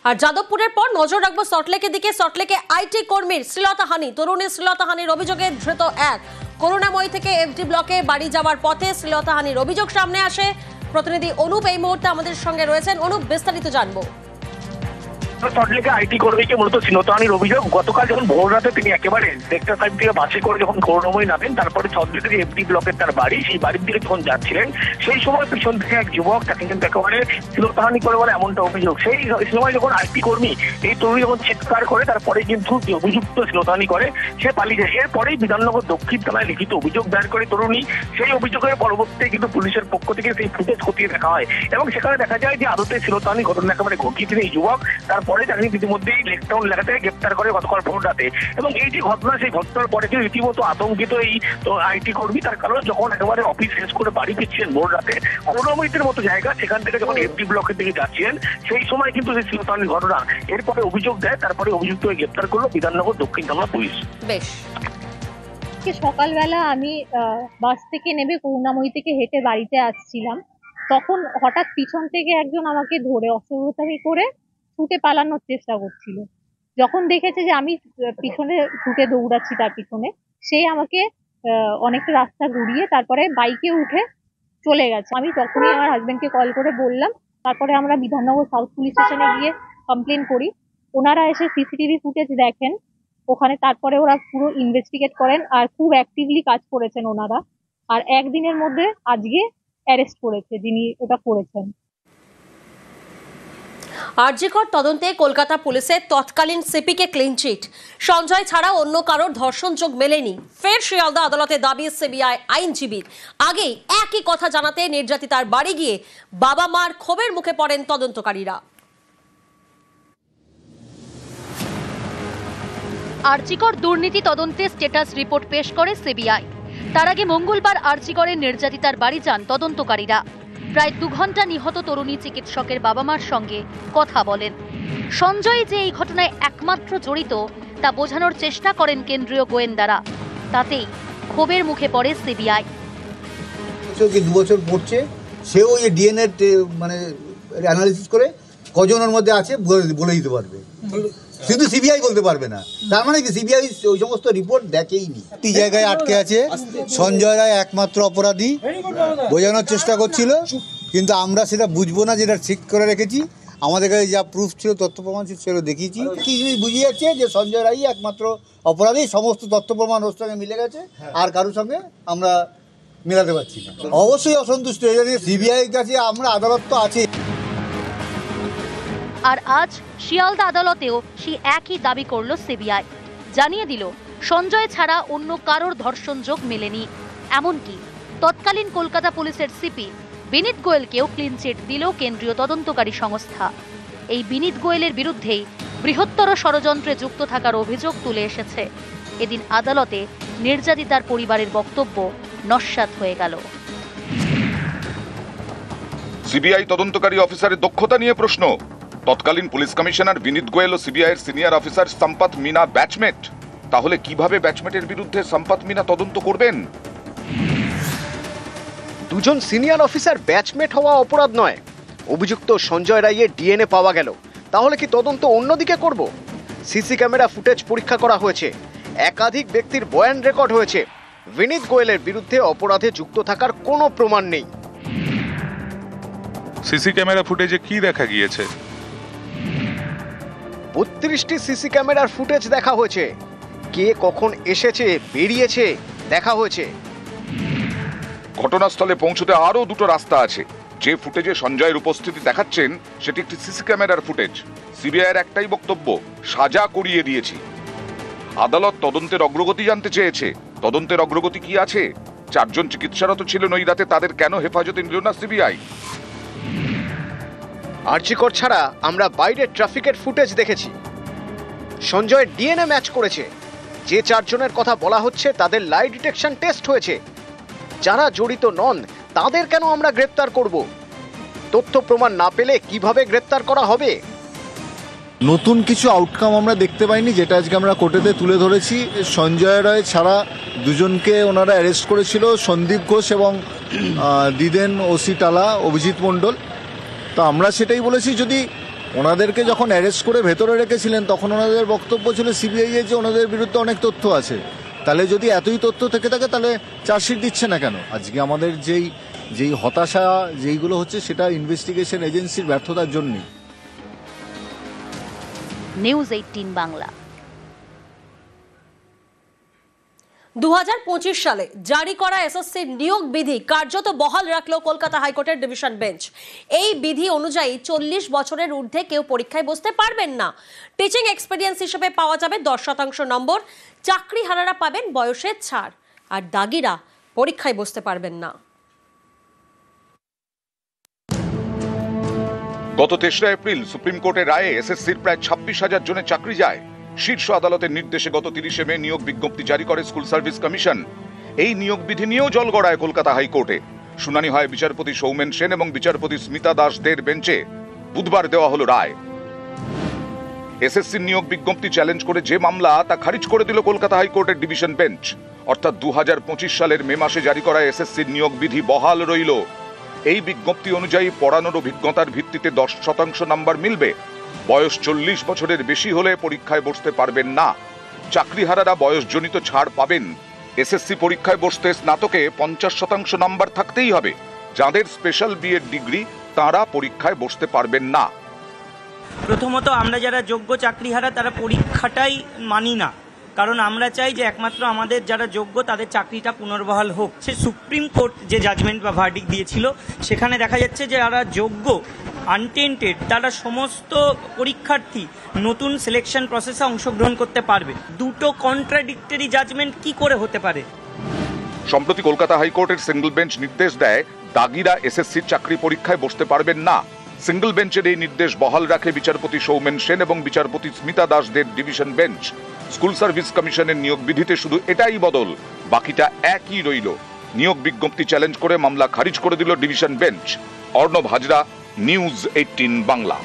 আর যাদবপুরের পর নজর রাখবো সল্টলেকের দিকে। সল্টলেকে আইটি কর্মীর শ্লীলতাহানি, তরুণীর শ্লীলতাহানির অভিযোগে ধৃত এক। করুণাময়ী থেকে এফডি ব্লকে বাড়ি যাওয়ার পথে শ্লীলতাহানির অভিযোগ সামনে আসে। প্রতিনিধি অনুপ এই মুহূর্তে আমাদের সঙ্গে রয়েছেন। অনুপ, বিস্তারিত জানবো। সল্টলেকে আইটি কর্মীকে মূলত শ্লীলতাহানির অভিযোগ। গতকাল যখন ভোর রাতে তিনি একেবারে সেক্টর 5 থেকে বাসে করে যখন করুণাময়ী নামেন, তারপরে সল্টলেকের এফডি ব্লকের তার বাড়ি, সেই বাড়ির দিকে যখন যাচ্ছিলেন সেই সময় পিছন থেকে এক যুবক তাকে কিন্তু একেবারে শ্লীলতাহানি করে বলে এমনটা অভিযোগ। সেই সময় যখন আইটি কর্মী এই তরুণী যখন চিৎকার করে, তারপরে কিন্তু অভিযুক্ত শ্লীলতাহানি করে সে পালিয়ে যায়। এরপরেই বিধাননগর দক্ষিণ থানায় লিখিত অভিযোগ দায়ের করে তরুণী। সেই অভিযোগের পরবর্তীতে কিন্তু পুলিশের পক্ষ থেকে সেই ফুটেজ খতিয়ে দেখা হয় এবং সেখানে দেখা যায় যে আদতে শ্লীলতাহানি ঘটনা একেবারে ঘটিয়েছেন এই যুবক। তারপরে তাকে ইতিমধ্যেই লেকটাউন এলাকা থেকে গ্রেপ্তার করে গতকাল ভোর রাতে। এবং এই যে ঘটনা, সেই ঘটনার পরে কিন্তু রীতিমতো আতঙ্কিত এই আইটি কর্মী। তার কারণ যখন একেবারে অফিস শেষ করে বাড়ি ফিরছিলেন ভোর রাতে, করুণাময়ীর মতো জায়গা, সেখান থেকে যখন এফডি ব্লকের দিকে যাচ্ছিলেন সেই সময় কিন্তু সেই শ্লীলতাহানির ঘটনা। এরপরে অভিযোগ দেয়, তারপরে অভিযুক্ত হয়ে গ্রেপ্তার করলো বিধাননগর দক্ষিণ থানা পুলিশ। বেশ, সকালবেলা আমি বাস থেকে নেমে করুণাময়ী থেকে হেঁটে বাড়িতে আসছিলাম, তখন হঠাৎ পিছন থেকে একজন আমাকে ধরে অস্ত্রোপচারী করে ছুটে পালানোর চেষ্টা করছিল। যখন দেখেছে যে আমি পিছনে ছুটে দৌড়াচ্ছি তার পিছনে, সেই আমাকে অনেকটা রাস্তা ঘুরিয়ে তারপরে বাইকে উঠে চলে গেছে। আমি তখনই আমার হাজবেন্ডকে কল করে বললাম। তারপরে আমরা বিধাননগর সাউথ পুলিশ স্টেশনে গিয়ে কমপ্লেন করি। ওনারা এসে সিসিটিভি ফুটেজ দেখেন ওখানে, তারপরে ওরা পুরো ইনভেস্টিগেট করেন আর খুব অ্যাক্টিভলি কাজ করেছেন ওনারা। আর একদিনের মধ্যে আজকে অ্যারেস্ট করেছে যিনি ওটা করেছেন। আরজিকর তদন্তে কলকাতা পুলিশের তৎকালীন সিপিকে ক্লিন চিট। সঞ্জয় ছাড়া অন্য কারোর ধর্ষণ যোগ মেলেনি। ফের শিয়ালদা আদালতে দাবি সিবিআই আইনজীবীর। আগেই একই কথা জানাতে নির্যাতিতার বাড়ি গিয়ে বাবা মার ক্ষোভের মুখে পড়েন তদন্তকারীরা। আরজিকর দুর্নীতি তদন্তে স্ট্যাটাস রিপোর্ট পেশ করে সিবিআই। তার আগে মঙ্গলবার আরজিকরের নির্যাতিতার বাড়ি যান তদন্তকারীরা। প্রায় 2 ঘন্টা নিহত তরুণী চিকিৎসকের বাবা মার সঙ্গে কথা বলেন। সঞ্জয় যে এই ঘটনায় একমাত্র জড়িত তা বোঝানোর চেষ্টা করেন কেন্দ্রীয় গোয়েন্দারা। তাতেই ক্ষোভের মুখে পড়ে সিবিআই। 2 বছর পড়ছে, সেও এই ডিএনএ মানে অ্যানালিসিস করে কজনের মধ্যে আছে বলে দিতে পারবে, শুধু সিবিআই বলতে পারবে না। তার মানে কি সিবিআই ওই সমস্ত রিপোর্ট দেখেইনি। এই জায়গায় আটকে আছে। সঞ্জয় রায় একমাত্র অপরাধী বোঝানোর চেষ্টা করছিল, কিন্তু আমরা সেটা বুঝবো না, যেটা ঠিক করে রেখেছি। আমাদের কাছে যা প্রুফ ছিল, তথ্য প্রমাণ ছিল, সেটা দেখিয়েছি। কি জিনিস বুঝিয়ে যাচ্ছে যে সঞ্জয় রায় একমাত্র অপরাধী, সমস্ত তথ্য প্রমাণ ওর সঙ্গে মিলে গেছে, আর কারোর সঙ্গে আমরা মেলাতে পারছি না। অবশ্যই অসন্তুষ্ট। সিবিআই কাছে আমরা আদালত তো আছে। আর আজ শিয়ালদা আদালতেও সেই একই দাবি করল সিবিআই। জানিয়ে দিল সঞ্জয় ছাড়া অন্য কারোর ধর্ষণ যোগ মেলেনি। এমনকি তৎকালীন কলকাতা পুলিশের সিপি বিনীত গোয়েলকেও ক্লিন চিট দিল কেন্দ্রীয় তদন্তকারী সংস্থা। এই বিনীত গোয়েলের বিরুদ্ধেই বৃহত্তর ষড়যন্ত্রে যুক্ত থাকার অভিযোগ তুলে এসেছে। এদিন আদালতে নির্যাতিতার পরিবারের বক্তব্য নস্যাৎ হয়ে গেল। সিবিআই তদন্তকারী অফিসারের দক্ষতা নিয়ে প্রশ্ন। তৎকালীন পুলিশ কমিশনার বিনীত গোয়েল ও সিবিআইয়ের senior officer Sampat Meena batchmate. তাহলে কিভাবে ব্যাচমেটের বিরুদ্ধে সম্পত মিনা তদন্ত করবেন? দুজন সিনিয়র অফিসার ব্যাচমেট হওয়া অপরাধ নয়। অভিযুক্ত সঞ্জয় রায়ের ডিএনএ পাওয়া গেল, তাহলে কি তদন্ত অন্যদিকে করব? সিসি ক্যামেরা ফুটেজ পরীক্ষা করা হয়েছে, একাধিক ব্যক্তির বয়ান রেকর্ড হয়েছে। বিনীত গোয়েলের বিরুদ্ধে অপরাধে যুক্ত থাকার কোনো প্রমাণ নেই। সিসি ক্যামেরা ফুটেজে কি দেখা গিয়েছে? 32টি সিসি ক্যামেরার ফুটেজ দেখা হয়েছে। কে কখন এসেছে বেরিয়েছে দেখা হয়েছে। ঘটনাস্থলে পৌঁছতে আরো 2টো রাস্তা আছে। যে ফুটেজে সঞ্জয়ের উপস্থিতি দেখাচ্ছেন সেটি একটি সিসি ক্যামেরার ফুটেজ। সিবিআইয়ের একটাই বক্তব্য, সাজা করিয়ে দিয়েছি। আদালত তদন্তের অগ্রগতি জানতে চেয়েছে। তদন্তের অগ্রগতি কি আছে? 4 জন চিকিৎসারত ছিলেন ওই রাতে, তাদের কেন হেফাজতে নিল না সিবিআই? আরজিকর ছাড়া আমরা বাইরের ট্রাফিকের ফুটেজ দেখেছি। সঞ্জয়ের ডিএনএ ম্যাচ করেছে। যে 4 জনের কথা বলা হচ্ছে তাদের লাই ডিটেকশন টেস্ট হয়েছে। যারা জড়িত নন তাদের কেন আমরা গ্রেপ্তার করব? তথ্য প্রমাণ না পেলে কিভাবে গ্রেপ্তার করা হবে? নতুন কিছু আউটকাম আমরা দেখতে পাইনি, যেটা আজকে আমরা কোর্টেতে তুলে ধরেছি। সঞ্জয় রায় ছাড়া 2 জনকে ওনারা অ্যারেস্ট করেছিল, সন্দীপ ঘোষ এবং দিদেন ওসি টালা অভিজিৎ মণ্ডল। তো আমরা সেটাই বলেছি, যদি ওনাদেরকে যখন অ্যারেস্ট করে ভেতরে রেখেছিলেন তখন ওনাদের বক্তব্য ছিল সিবিআই এর যে ওনাদের বিরুদ্ধে অনেক তথ্য আছে। তাহলে যদি এতই তথ্য থেকে থাকে তাহলে চার্জশিট দিচ্ছে না কেন? আজকে আমাদের যেই হতাশা যেইগুলো হচ্ছে সেটা ইনভেস্টিগেশন এজেন্সির ব্যর্থতার জন্যই। নিউজ 18 বাংলা। 2025 সালে জারি করা এসএসসির নিয়োগ বিধি কার্যত বহাল রাখলো কলকাতা হাইকোর্টের ডিভিশন বেঞ্চ। এই বিধি অনুযায়ী 40 বছরের ঊর্ধ্বে কেউ পরীক্ষায় বসতে পারবেন না। টিচিং এক্সপিরিয়েন্স হিসেবে পাওয়া যাবে 10% নম্বর। চাকরিহারারা পাবেন বয়সের ছাড়, আর দাগিরা পরীক্ষায় বসতে পারবেন না। গত 3রা এপ্রিল সুপ্রিম কোর্টের রায়ে এসএসসির প্রায় 26,000 জনের চাকরি যায়। শীর্ষ আদালতের নির্দেশে গত 30শে মে নিয়োগ বিজ্ঞপ্তি জারি করে স্কুল সার্ভিস কমিশন। এই নিয়োগ বিধি নিয়েও জল গড়ায় কলকাতা হাইকোর্টে। শুনানি হয় বিচারপতি সৌমেন সেন এবং বিচারপতি স্মিতা দাসদের বেঞ্চে। বুধবার দেওয়া হলো রায়। এসএসসির নিয়োগ বিজ্ঞপ্তি চ্যালেঞ্জ করে যে মামলা তা খারিজ করে দিল কলকাতা হাইকোর্টের ডিভিশন বেঞ্চ। অর্থাৎ 2025 সালের মে মাসে জারি করা এসএসসির নিয়োগ বিধি বহাল রইল। এই বিজ্ঞপ্তি অনুযায়ী পড়ানোর অভিজ্ঞতার ভিত্তিতে 10% নাম্বার মিলবে। বয়স 40 বছরের বেশি হলে পরীক্ষায় বসতে পারবেন না। চাকরিহারারা বয়সজনিত ছাড় পাবেন। এসএসসি পরীক্ষায় বসতে স্নাতকে 50% নাম্বার থাকতেই হবে। যাদের স্পেশাল বিএড ডিগ্রি তারা পরীক্ষায় বসতে পারবেন না। প্রথমত আমরা যারা যোগ্য চাকরিহারা তারা পরীক্ষাটাই মানি না, কারণ আমরা চাই যে একমাত্র আমাদের যারা যোগ্য তাদের চাকরিটা পুনর্বহাল হোক। সে সুপ্রিম কোর্ট যে জাজমেন্ট বা ভার্ডিক্ট দিয়েছিল সেখানে দেখা যাচ্ছে যে যারা যোগ্য আনটেন্টেড তারা সমস্ত পরীক্ষার্থী নতুন সিলেকশন প্রসেসে অংশগ্রহণ করতে পারবে। দুটো কন্ট্রাডিক্টরি জাজমেন্ট কি করে হতে পারে? সম্প্রতি কলকাতা হাইকোর্টের সিঙ্গল বেঞ্চ নির্দেশ দেয় দাগিরা এসএসসির চাকরি পরীক্ষায় বসতে পারবেন না। সিঙ্গল বেঞ্চের এই নির্দেশ বহাল রাখে বিচারপতি সৌমেন সেন এবং বিচারপতি স্মিতা দাসদের ডিভিশন বেঞ্চ। স্কুল সার্ভিস কমিশনের নিয়োগ বিধিতে শুধু এটাই বদল, বাকিটা একই রইল। নিয়োগ বিজ্ঞপ্তি চ্যালেঞ্জ করে মামলা খারিজ করে দিল division bench. Arnab Hazra, news 18 Bangla.